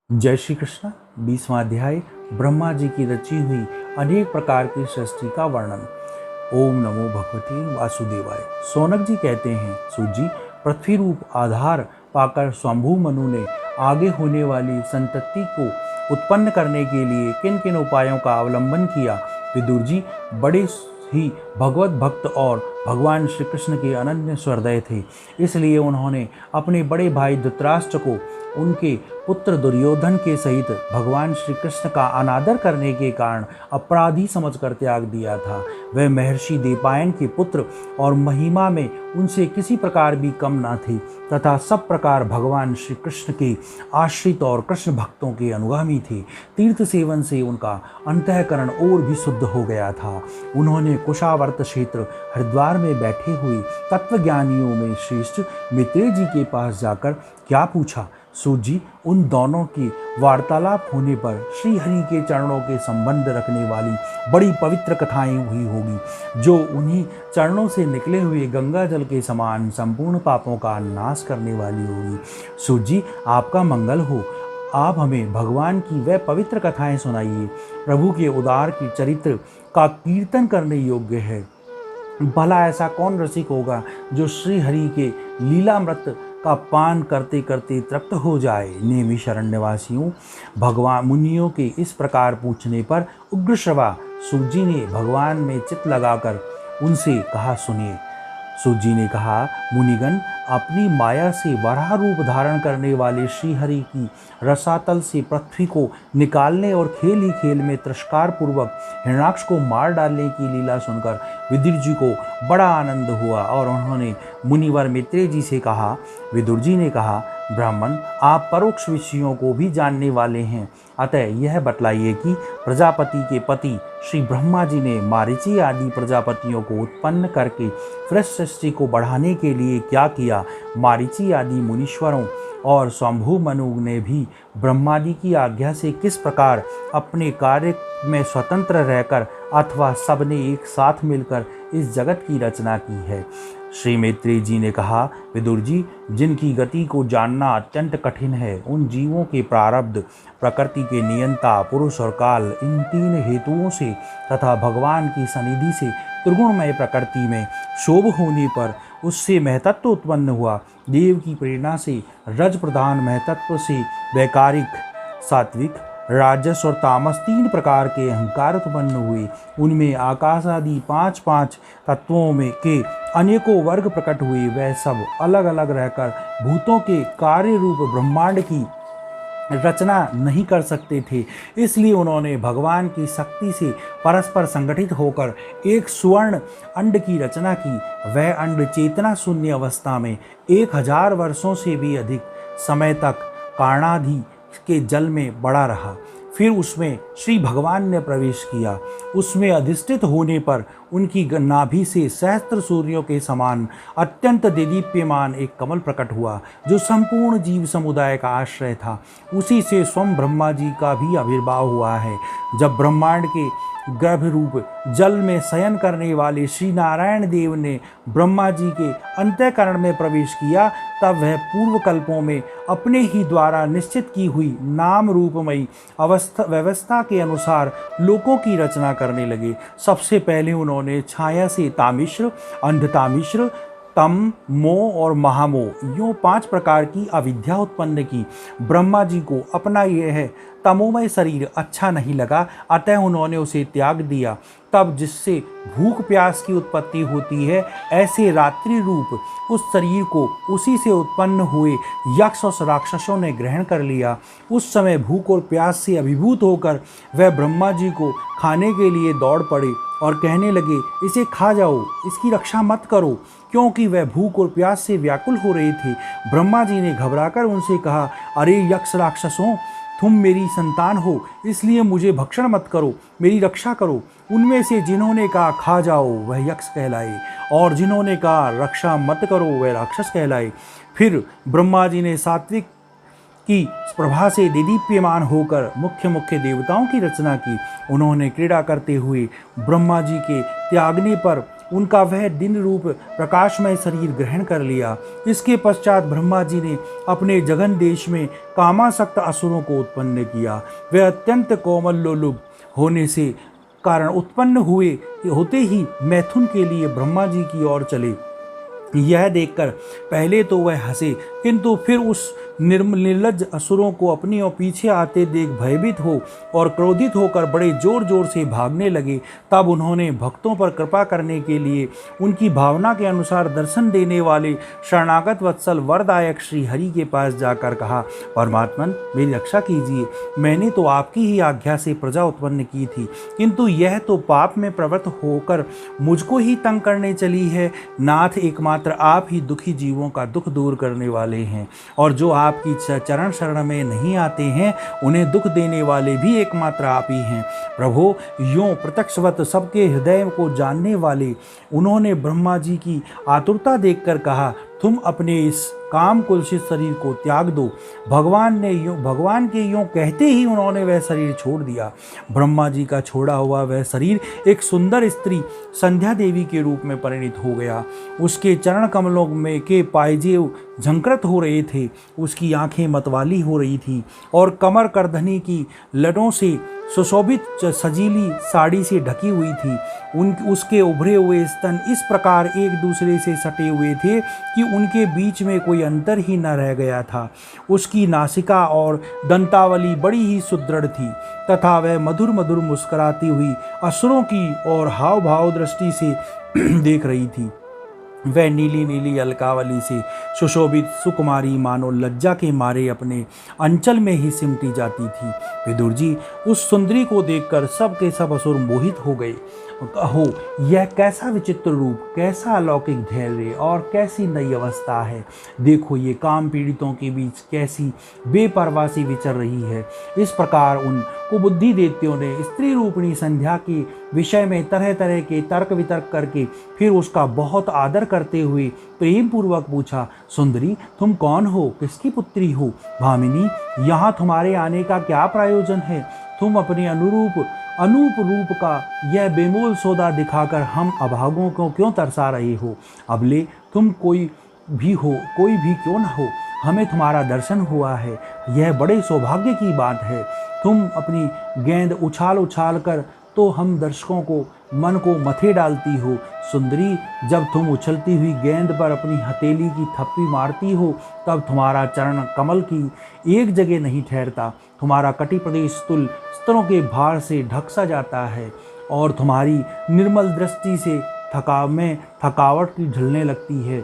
जय श्री कृष्ण। 20वां अध्याय ब्रह्मा जी की रची हुई अनेक प्रकार की सृष्टि का वर्णन। ओम नमो भगवते वासुदेवाय। सोनक जी कहते हैं, सूत जी, पृथ्वी रूप आधार पाकर स्वयंभू मनु ने आगे होने वाली संतति को उत्पन्न करने के लिए किन किन उपायों का अवलंबन किया। विदुर जी बड़े ही भगवत भक्त और भगवान श्री कृष्ण के अनन्य हृदय थे, इसलिए उन्होंने अपने बड़े भाई धृतराष्ट्र को उनके पुत्र दुर्योधन के सहित भगवान श्री कृष्ण का अनादर करने के कारण अपराधी समझकर त्याग दिया था। वह महर्षि देवपायन के पुत्र और महिमा में उनसे किसी प्रकार भी कम न थे तथा सब प्रकार भगवान श्री कृष्ण के आश्रित और कृष्ण भक्तों के अनुगामी थे। तीर्थ सेवन से उनका अंतःकरण और भी शुद्ध हो गया था। उन्होंने कुशावर्त क्षेत्र हरिद्वार में बैठे हुए तत्वज्ञानियों में श्रेष्ठ मैत्रेय जी के पास जाकर क्या पूछा। सूत जी, उन दोनों की वार्तालाप होने पर श्री हरि के चरणों के संबंध रखने वाली बड़ी पवित्र कथाएं हुई होगी, जो उन्हीं चरणों से निकले हुए गंगा जल के समान संपूर्ण पापों का नाश करने वाली होगी। सूत जी, आपका मंगल हो। आप हमें भगवान की वह पवित्र कथाएं सुनाइए। प्रभु के उदार की चरित्र का कीर्तन करने योग्य है। भला ऐसा कौन रसिक होगा जो श्री हरि के लीलामृत का पान करते करते तृप्त हो जाए। नेमी शरण्यवासियों, भगवान मुनियों के इस प्रकार पूछने पर उग्रश्रवा सूत जी ने भगवान में चित्त लगाकर उनसे कहा, सुनिए। सूत जी ने कहा, मुनिगण, अपनी माया से वराह रूप धारण करने वाले श्रीहरि की रसातल से पृथ्वी को निकालने और खेल ही खेल में तिरस्कार पूर्वक हिरण्याक्ष को मार डालने की लीला सुनकर विदुर जी को बड़ा आनंद हुआ और उन्होंने मुनिवर मैत्रेय जी से कहा। विदुर जी ने कहा, ब्राह्मण, आप परोक्ष विषयों को भी जानने वाले हैं, अतः यह बतलाइए कि प्रजापति के पति श्री ब्रह्मा जी ने मारीची आदि प्रजापतियों को उत्पन्न करके सृष्टि को बढ़ाने के लिए क्या किया। मारीची आदि मुनीश्वरों और स्वयंभू मनु ने भी ब्रह्मादि की आज्ञा से किस प्रकार अपने कार्य में स्वतंत्र रहकर अथवा सबने एक साथ मिलकर इस जगत की रचना की है। श्री मैत्रेय जी ने कहा, विदुर जी, जिनकी गति को जानना अत्यंत कठिन है, उन जीवों के प्रारब्ध, प्रकृति के नियंता पुरुष और काल, इन तीन हेतुओं से तथा भगवान की सनिधि से त्रिगुणमय प्रकृति में शोभ होने पर उससे महतत्व उत्पन्न हुआ। देव की प्रेरणा से रज प्रधान महतत्व से वैकारिक, सात्विक, राजस और तामस तीन प्रकार के अहंकार उत्पन्न हुए। उनमें आकाश आदि पांच पांच तत्वों में के अनेकों वर्ग प्रकट हुए। वह सब अलग अलग रहकर भूतों के कार्य रूप ब्रह्मांड की रचना नहीं कर सकते थे, इसलिए उन्होंने भगवान की शक्ति से परस्पर संगठित होकर एक सुवर्ण अंड की रचना की। वह अंड चेतना शून्य अवस्था में 1000 वर्षों से भी अधिक समय तक कारणाधि के जल में बड़ा रहा। फिर उसमें श्री भगवान ने प्रवेश किया। उसमें अधिष्ठित होने पर उनकी नाभि से सहस्त्र सूर्यों के समान अत्यंत देदीप्यमान एक कमल प्रकट हुआ, जो संपूर्ण जीव समुदाय का आश्रय था। उसी से स्वयं ब्रह्मा जी का भी आविर्भाव हुआ है। जब ब्रह्मांड के गर्भ रूप जल में शयन करने वाले श्री नारायण देव ने ब्रह्मा जी के अंतःकरण में प्रवेश किया, तब वह पूर्व कल्पों में अपने ही द्वारा निश्चित की हुई नाम रूपमयी व्यवस्था के अनुसार लोकों की रचना करने लगे। सबसे पहले उन्होंने छाया से तामिश्र, अंधतामिश्र, तम, मोह और महामोह, यूँ 5 प्रकार की अविद्या उत्पन्न की। ब्रह्मा जी को अपना यह तमोमय शरीर अच्छा नहीं लगा, अतः उन्होंने उसे त्याग दिया। तब जिससे भूख प्यास की उत्पत्ति होती है, ऐसे रात्रि रूप उस शरीर को उसी से उत्पन्न हुए यक्ष और राक्षसों ने ग्रहण कर लिया। उस समय भूख और प्यास से अभिभूत होकर वह ब्रह्मा जी को खाने के लिए दौड़ पड़े और कहने लगे, इसे खा जाओ, इसकी रक्षा मत करो, क्योंकि वह भूख और प्यास से व्याकुल हो रहे थे। ब्रह्मा जी ने घबराकर उनसे कहा, अरे यक्ष राक्षसों, तुम मेरी संतान हो, इसलिए मुझे भक्षण मत करो, मेरी रक्षा करो। उनमें से जिन्होंने कहा खा जाओ वह यक्ष कहलाए, और जिन्होंने कहा रक्षा मत करो वह राक्षस कहलाए। फिर ब्रह्मा जी ने सात्विक की प्रभा से देदीप्यमान होकर मुख्य मुख्य देवताओं की रचना की। उन्होंने क्रीड़ा करते हुए ब्रह्मा जी के त्यागने पर उनका वह दिन रूप प्रकाशमय शरीर ग्रहण कर लिया। इसके पश्चात ब्रह्मा जी ने अपने जगन देश में कामासक्त असुरों को उत्पन्न किया। वे अत्यंत कोमल लोलुप होने से कारण उत्पन्न होते ही मैथुन के लिए ब्रह्मा जी की ओर चले। यह देखकर पहले तो वह हंसे, किंतु फिर उस निर्लज्ज असुरों को अपनी ओर पीछे आते देख भयभीत हो और क्रोधित होकर बड़े जोर जोर से भागने लगे। तब उन्होंने भक्तों पर कृपा करने के लिए उनकी भावना के अनुसार दर्शन देने वाले शरणागत वत्सल वरदायक श्री हरि के पास जाकर कहा, परमात्मन मेरी रक्षा कीजिए। मैंने तो आपकी ही आज्ञा से प्रजा उत्पन्न की थी, किंतु यह तो पाप में प्रवृत्त होकर मुझको ही तंग करने चली है। नाथ, एकमात्र आप ही दुखी जीवों का दुख दूर करने वाले हैं, और जो आपकी चरण शरण में नहीं आते हैं उन्हें दुख देने वाले भी एकमात्र आप ही हैं। प्रभो, यों प्रत्यक्षवत सबके हृदय को जानने वाले उन्होंने ब्रह्मा जी की आतुरता देखकर कहा, तुम अपने इस काम कुलसित शरीर को त्याग दो। भगवान के यूं कहते ही उन्होंने वह शरीर छोड़ दिया। ब्रह्मा जी का छोड़ा हुआ वह शरीर एक सुंदर स्त्री संध्या देवी के रूप में परिणित हो गया। उसके चरण कमलों में के पायजेब झंकृत हो रहे थे, उसकी आंखें मतवाली हो रही थी और कमर करधनी की लटों से सुशोभित सजीली साड़ी से ढकी हुई थी। उसके उभरे हुए स्तन इस प्रकार एक दूसरे से सटे हुए थे कि उनके बीच में कोई अंतर ही न रह गया था। उसकी नासिका और दंतावली बड़ी ही सुदृढ़ थी तथा वह मधुर मधुर मुस्कुराती हुई असुरों की और हाव भाव दृष्टि से देख रही थी। वह नीली नीली अलकावली से सुशोभित सुकुमारी मानो लज्जा के मारे अपने अंचल में ही सिमटी जाती थी। विदुर जी, उस सुंदरी को देखकर सब के सब असुर मोहित हो गए। हो, यह कैसा विचित्र रूप, कैसा अलौकिक धैर्य और कैसी नई अवस्था है। देखो, ये काम पीड़ितों के बीच कैसी बेपरवाही विचर रही है। इस प्रकार उन कुबुद्धि देवताओं ने स्त्री रूपिणी संध्या के विषय में तरह तरह के तर्क वितर्क करके फिर उसका बहुत आदर करते हुए प्रेम पूर्वक पूछा, सुंदरी, तुम कौन हो, किसकी पुत्री हो? भामिनी, यहाँ तुम्हारे आने का क्या प्रयोजन है? तुम अपने अनूप रूप का यह बेमोल सौदा दिखाकर हम अभागों को क्यों तरसा रहे हो? अबले तुम कोई भी क्यों न हो, हमें तुम्हारा दर्शन हुआ है, यह बड़े सौभाग्य की बात है। तुम अपनी गेंद उछाल कर तो हम दर्शकों को मन को मथे डालती हो। सुंदरी, जब तुम उछलती हुई गेंद पर अपनी हथेली की थप्पी मारती हो तब तुम्हारा चरण कमल की एक जगह नहीं ठहरता। तुम्हारा कटी प्रदेश स्तरों के भार से ढक सा जाता है और तुम्हारी निर्मल दृष्टि से थकावट की ढलने लगती है।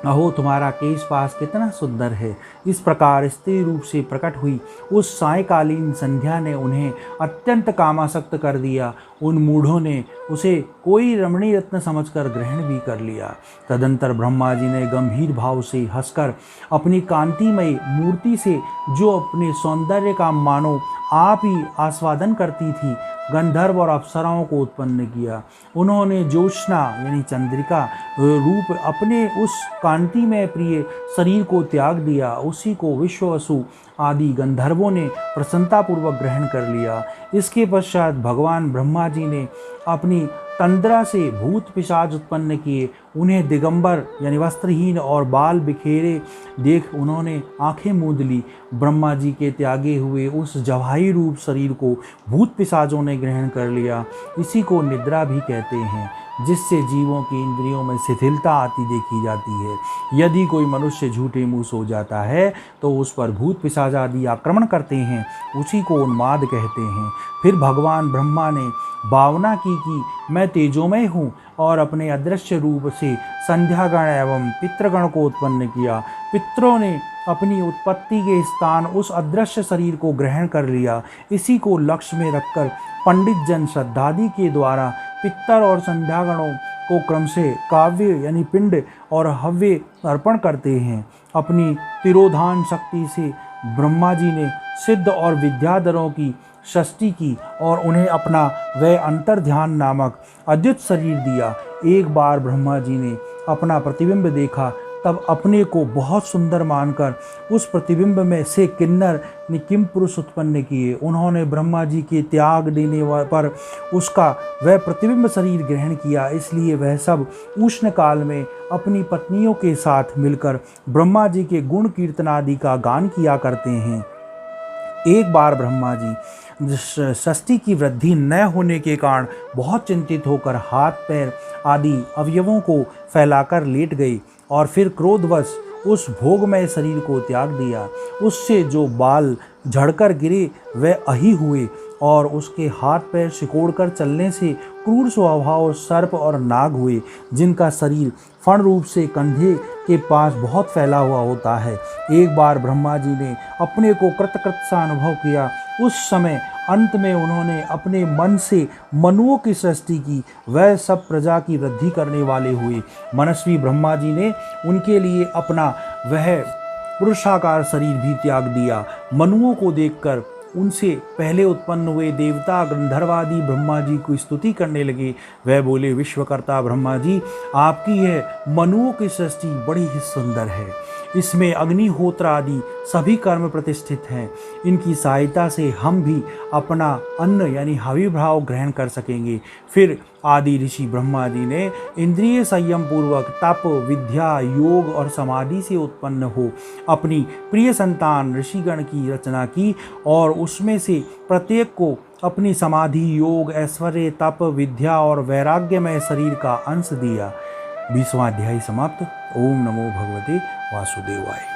अहो, तुम्हारा केश पास कितना सुंदर है। इस प्रकार स्त्री रूप से प्रकट हुई उस सायकालीन संध्या ने उन्हें अत्यंत कामासक्त कर दिया। उन मूढ़ों ने उसे कोई रमणीय रत्न समझकर ग्रहण भी कर लिया। तदंतर ब्रह्मा जी ने गंभीर भाव से हंसकर अपनी कांतिमय मूर्ति से, जो अपने सौंदर्य का मानो आप ही आस्वादन करती थी, गंधर्व और अप्सराओं को उत्पन्न किया। उन्होंने ज्योत्स्ना यानी चंद्रिका रूप अपने उस कांति में प्रिय शरीर को त्याग दिया। उसी को विश्ववसु आदि गंधर्वों ने प्रसन्नतापूर्वक ग्रहण कर लिया। इसके पश्चात भगवान ब्रह्मा जी ने अपनी तंद्रा से भूत पिशाच उत्पन्न किए। उन्हें दिगंबर यानी वस्त्रहीन और बाल बिखेरे देख उन्होंने आंखें मूंद ली। ब्रह्मा जी के त्यागे हुए उस जवाही रूप शरीर को भूत पिशाचों ने ग्रहण कर लिया। इसी को निद्रा भी कहते हैं, जिससे जीवों की इंद्रियों में शिथिलता आती देखी जाती है। यदि कोई मनुष्य झूठे मुंह सो जाता है तो उस पर भूत पिशाच आदि आक्रमण करते हैं, उसी को उन्माद कहते हैं। फिर भगवान ब्रह्मा ने भावना की कि मैं तेजोमय हूँ और अपने अदृश्य रूप से संध्यागण एवं पितृगण को उत्पन्न किया। पितरों ने अपनी उत्पत्ति के स्थान उस अदृश्य शरीर को ग्रहण कर लिया। इसी को लक्ष्य में रखकर पंडित जन श्रद्धादि के द्वारा पितर और संध्यागणों को क्रम से काव्य यानी पिंड और हव्य अर्पण करते हैं। अपनी तिरोधान शक्ति से ब्रह्मा जी ने सिद्ध और विद्याधरों की सृष्टि की और उन्हें अपना वह अंतर ध्यान नामक अद्भुत शरीर दिया। एक बार ब्रह्मा जी ने अपना प्रतिबिंब देखा तब अपने को बहुत सुंदर मानकर उस प्रतिबिंब में से किन्नर ने किम पुरुष उत्पन्न किए। उन्होंने ब्रह्मा जी के त्याग देने पर उसका वह प्रतिबिंब शरीर ग्रहण किया, इसलिए वह सब उष्ण काल में अपनी पत्नियों के साथ मिलकर ब्रह्मा जी के गुण कीर्तन आदि का गान किया करते हैं। एक बार ब्रह्मा जी षष्ठी की वृद्धि न होने के कारण बहुत चिंतित होकर हाथ पैर आदि अवयवों को फैलाकर लेट गए और फिर क्रोधवश उस भोगमय शरीर को त्याग दिया। उससे जो बाल झड़कर गिरे वह अही हुए और उसके हाथ पैर सिकोड़कर चलने से क्रूर स्वभाव सर्प और नाग हुए, जिनका शरीर फण रूप से कंधे के पास बहुत फैला हुआ होता है। एक बार ब्रह्मा जी ने अपने को कृतकृत सा अनुभव किया। उस समय अंत में उन्होंने अपने मन से मनुओं की सृष्टि की। वह सब प्रजा की वृद्धि करने वाले हुए। मनस्वी ब्रह्मा जी ने उनके लिए अपना वह पुरुषाकार शरीर भी त्याग दिया। मनुओं को देखकर उनसे पहले उत्पन्न हुए देवता गंधर्वादि ब्रह्मा जी को स्तुति करने लगे। वह बोले, विश्वकर्ता ब्रह्मा जी, आपकी यह मनुओं की सृष्टि बड़ी ही सुंदर है। इसमें अग्निहोत्र आदि सभी कर्म प्रतिष्ठित हैं। इनकी सहायता से हम भी अपना अन्न यानी हविर्भाव ग्रहण कर सकेंगे। फिर आदि ऋषि ब्रह्मा जी ने इंद्रिय संयम पूर्वक तप, विद्या, योग और समाधि से उत्पन्न हो अपनी प्रिय संतान ऋषिगण की रचना की और उसमें से प्रत्येक को अपनी समाधि, योग, ऐश्वर्य, तप, विद्या और वैराग्यमय शरीर का अंश दिया। 20वां अध्याय समाप्त। ओम नमो भगवते वासुदेवाय।